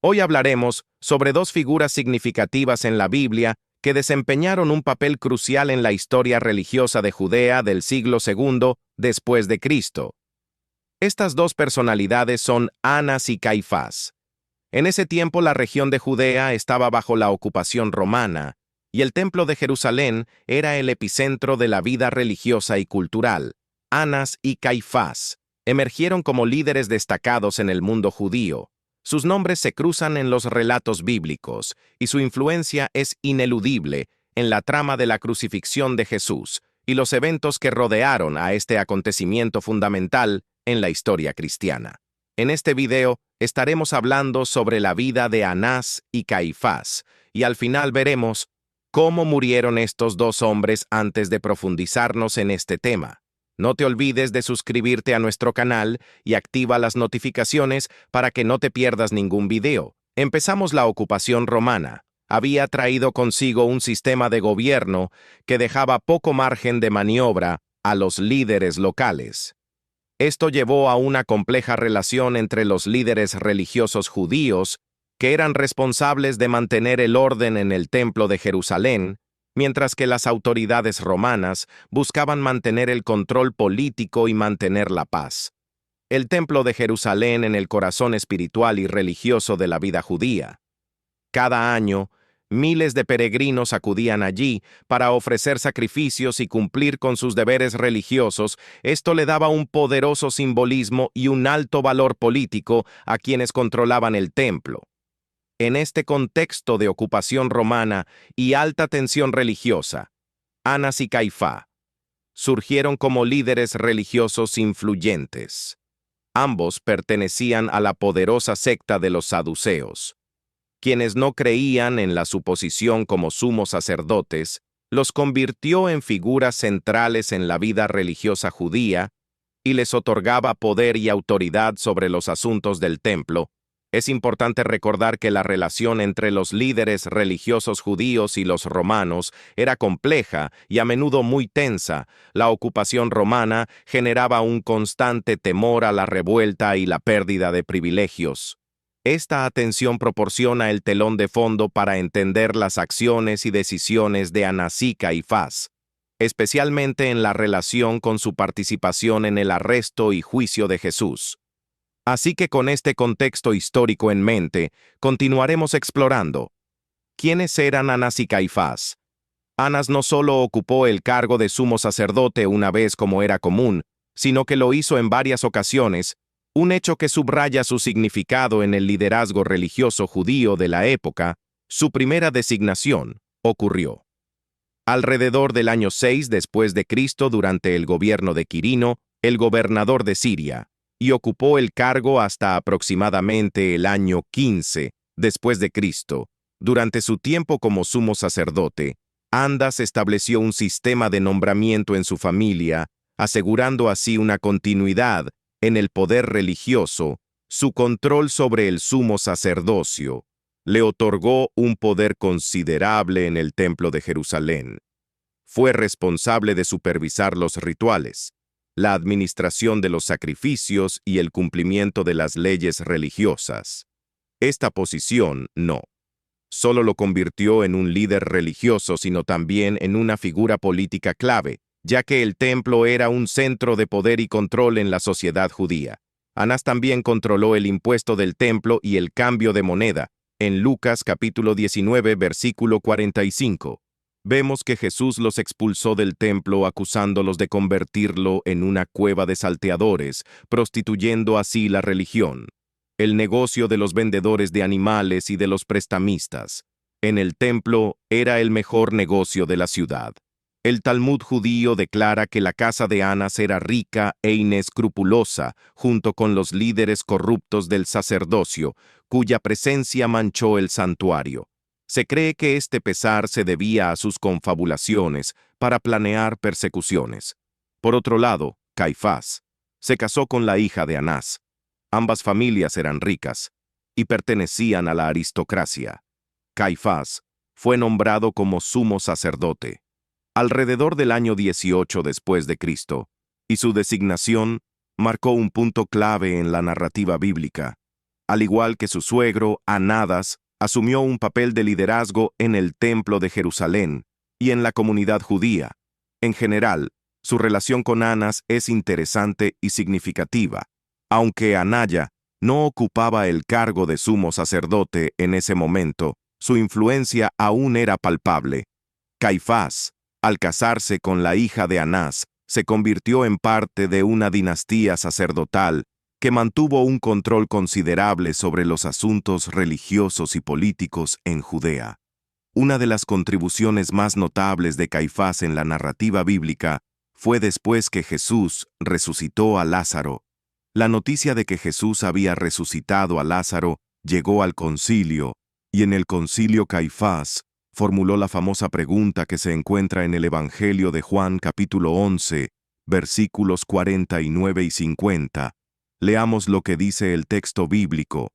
Hoy hablaremos sobre dos figuras significativas en la Biblia que desempeñaron un papel crucial en la historia religiosa de Judea del siglo II después de Cristo. Estas dos personalidades son Anás y Caifás. En ese tiempo la región de Judea estaba bajo la ocupación romana, y el Templo de Jerusalén era el epicentro de la vida religiosa y cultural. Anás y Caifás emergieron como líderes destacados en el mundo judío. Sus nombres se cruzan en los relatos bíblicos, y su influencia es ineludible en la trama de la crucifixión de Jesús y los eventos que rodearon a este acontecimiento fundamental en la historia cristiana. En este video estaremos hablando sobre la vida de Anás y Caifás, y al final veremos cómo murieron estos dos hombres antes de profundizarnos en este tema. No te olvides de suscribirte a nuestro canal y activa las notificaciones para que no te pierdas ningún video. Empezamos. La ocupación romana había traído consigo un sistema de gobierno que dejaba poco margen de maniobra a los líderes locales. Esto llevó a una compleja relación entre los líderes religiosos judíos, que eran responsables de mantener el orden en el Templo de Jerusalén, mientras que las autoridades romanas buscaban mantener el control político y mantener la paz. El Templo de Jerusalén en el corazón espiritual y religioso de la vida judía. Cada año, miles de peregrinos acudían allí para ofrecer sacrificios y cumplir con sus deberes religiosos. Esto le daba un poderoso simbolismo y un alto valor político a quienes controlaban el templo. En este contexto de ocupación romana y alta tensión religiosa, Anás y Caifás surgieron como líderes religiosos influyentes. Ambos pertenecían a la poderosa secta de los saduceos, quienes no creían en la su posición como sumos sacerdotes. Los convirtió en figuras centrales en la vida religiosa judía y les otorgaba poder y autoridad sobre los asuntos del templo. Es importante recordar que la relación entre los líderes religiosos judíos y los romanos era compleja y a menudo muy tensa. La ocupación romana generaba un constante temor a la revuelta y la pérdida de privilegios. Esta atención proporciona el telón de fondo para entender las acciones y decisiones de Anás y Caifás, especialmente en la relación con su participación en el arresto y juicio de Jesús. Así que con este contexto histórico en mente, continuaremos explorando quiénes eran Anás y Caifás. Anás no solo ocupó el cargo de sumo sacerdote una vez como era común, sino que lo hizo en varias ocasiones, un hecho que subraya su significado en el liderazgo religioso judío de la época. Su primera designación ocurrió alrededor del año 6 después de Cristo durante el gobierno de Quirino, el gobernador de Siria, y ocupó el cargo hasta aproximadamente el año 15 después de Cristo. Durante su tiempo como sumo sacerdote, Anás estableció un sistema de nombramiento en su familia, asegurando así una continuidad en el poder religioso. Su control sobre el sumo sacerdocio le otorgó un poder considerable en el Templo de Jerusalén. Fue responsable de supervisar los rituales, la administración de los sacrificios y el cumplimiento de las leyes religiosas. Esta posición no solo lo convirtió en un líder religioso, sino también en una figura política clave, ya que el templo era un centro de poder y control en la sociedad judía. Anás también controló el impuesto del templo y el cambio de moneda. En Lucas capítulo 19, versículo 45. Vemos que Jesús los expulsó del templo acusándolos de convertirlo en una cueva de salteadores, prostituyendo así la religión, el negocio de los vendedores de animales y de los prestamistas. En el templo era el mejor negocio de la ciudad. El Talmud judío declara que la casa de Anás era rica e inescrupulosa, junto con los líderes corruptos del sacerdocio, cuya presencia manchó el santuario. Se cree que este pesar se debía a sus confabulaciones para planear persecuciones. Por otro lado, Caifás se casó con la hija de Anás. Ambas familias eran ricas y pertenecían a la aristocracia. Caifás fue nombrado como sumo sacerdote alrededor del año 18 después de Cristo, y su designación marcó un punto clave en la narrativa bíblica. Al igual que su suegro, Anadas, asumió un papel de liderazgo en el Templo de Jerusalén y en la comunidad judía. En general, su relación con Anás es interesante y significativa, aunque Anaya no ocupaba el cargo de sumo sacerdote en ese momento, su influencia aún era palpable. Caifás, al casarse con la hija de Anás, se convirtió en parte de una dinastía sacerdotal que mantuvo un control considerable sobre los asuntos religiosos y políticos en Judea. Una de las contribuciones más notables de Caifás en la narrativa bíblica fue después que Jesús resucitó a Lázaro. La noticia de que Jesús había resucitado a Lázaro llegó al concilio, y en el concilio Caifás formuló la famosa pregunta que se encuentra en el Evangelio de Juan capítulo 11, versículos 49 y 50. Leamos lo que dice el texto bíblico.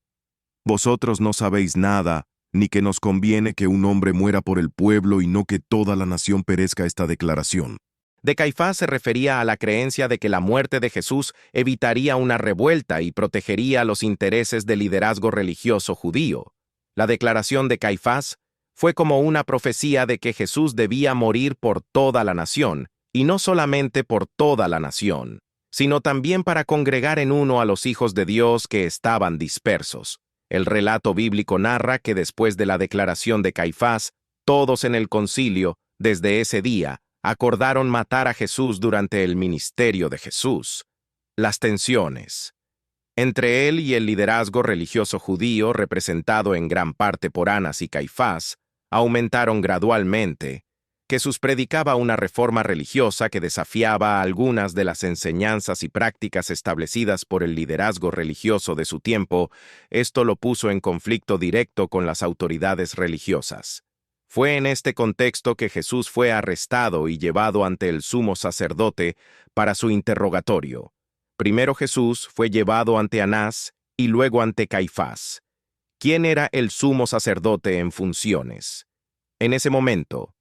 Vosotros no sabéis nada, ni que nos conviene que un hombre muera por el pueblo y no que toda la nación perezca. Esta declaración De Caifás se refería a la creencia de que la muerte de Jesús evitaría una revuelta y protegería los intereses del liderazgo religioso judío. La declaración de Caifás fue como una profecía de que Jesús debía morir por toda la nación, y no solamente por toda la nación, sino también para congregar en uno a los hijos de Dios que estaban dispersos. El relato bíblico narra que después de la declaración de Caifás, todos en el concilio, desde ese día, acordaron matar a Jesús durante el ministerio de Jesús. Las tensiones entre él y el liderazgo religioso judío, representado en gran parte por Anás y Caifás, aumentaron gradualmente. Jesús predicaba una reforma religiosa que desafiaba algunas de las enseñanzas y prácticas establecidas por el liderazgo religioso de su tiempo. Esto lo puso en conflicto directo con las autoridades religiosas. Fue en este contexto que Jesús fue arrestado y llevado ante el sumo sacerdote para su interrogatorio. Primero Jesús fue llevado ante Anás y luego ante Caifás. ¿Quién era el sumo sacerdote en funciones? En ese momento,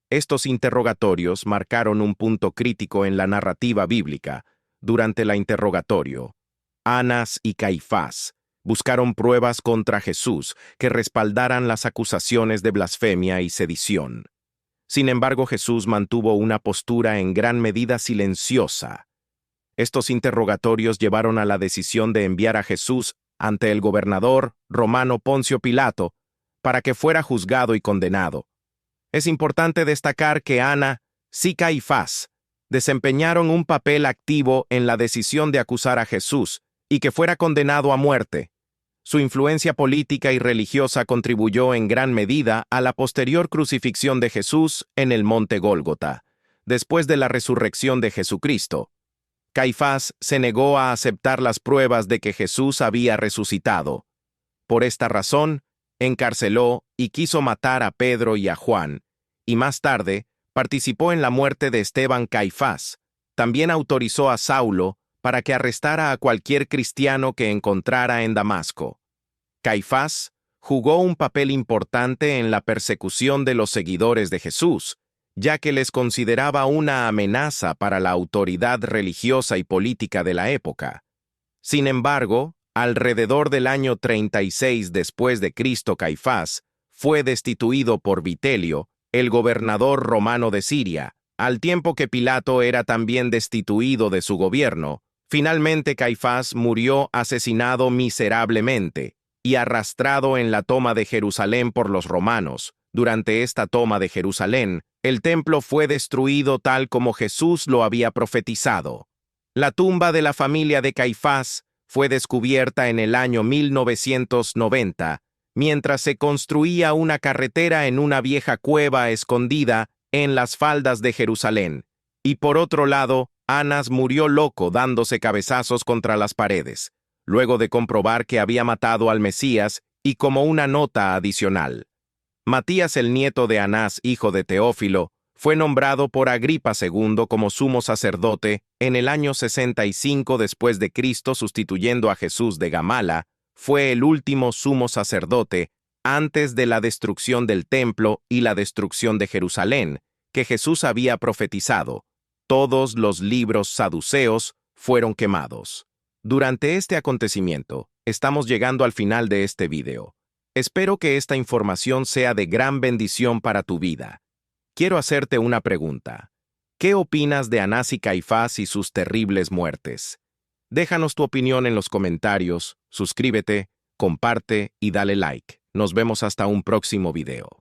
estos interrogatorios marcaron un punto crítico en la narrativa bíblica. Durante el interrogatorio, Anás y Caifás buscaron pruebas contra Jesús que respaldaran las acusaciones de blasfemia y sedición. Sin embargo, Jesús mantuvo una postura en gran medida silenciosa. Estos interrogatorios llevaron a la decisión de enviar a Jesús ante el gobernador romano Poncio Pilato para que fuera juzgado y condenado. Es importante destacar que Anás y Caifás desempeñaron un papel activo en la decisión de acusar a Jesús y que fuera condenado a muerte. Su influencia política y religiosa contribuyó en gran medida a la posterior crucifixión de Jesús en el monte Gólgota. Después de la resurrección de Jesucristo, Caifás se negó a aceptar las pruebas de que Jesús había resucitado. Por esta razón, encarceló y quiso matar a Pedro y a Juan, y más tarde participó en la muerte de Esteban. Caifás también autorizó a Saulo para que arrestara a cualquier cristiano que encontrara en Damasco. Caifás jugó un papel importante en la persecución de los seguidores de Jesús, ya que les consideraba una amenaza para la autoridad religiosa y política de la época. Sin embargo, alrededor del año 36 después de Cristo, Caifás fue destituido por Vitelio, el gobernador romano de Siria, al tiempo que Pilato era también destituido de su gobierno. Finalmente, Caifás murió asesinado miserablemente y arrastrado en la toma de Jerusalén por los romanos. Durante esta toma de Jerusalén, el templo fue destruido tal como Jesús lo había profetizado. La tumba de la familia de Caifás fue descubierta en el año 1990, mientras se construía una carretera en una vieja cueva escondida en las faldas de Jerusalén. Y por otro lado, Anás murió loco dándose cabezazos contra las paredes, luego de comprobar que había matado al Mesías, y como una nota adicional. Matías, el nieto de Anás, hijo de Teófilo, fue nombrado por Agripa II como sumo sacerdote en el año 65 después de Cristo, sustituyendo a Jesús de Gamala. Fue el último sumo sacerdote antes de la destrucción del templo y la destrucción de Jerusalén, que Jesús había profetizado. Todos los libros saduceos fueron quemados. Durante este acontecimiento, Estamos llegando al final de este video. Espero que esta información sea de gran bendición para tu vida. Quiero hacerte una pregunta. ¿Qué opinas de Anás y Caifás y sus terribles muertes? Déjanos tu opinión en los comentarios, suscríbete, comparte y dale like. Nos vemos hasta un próximo video.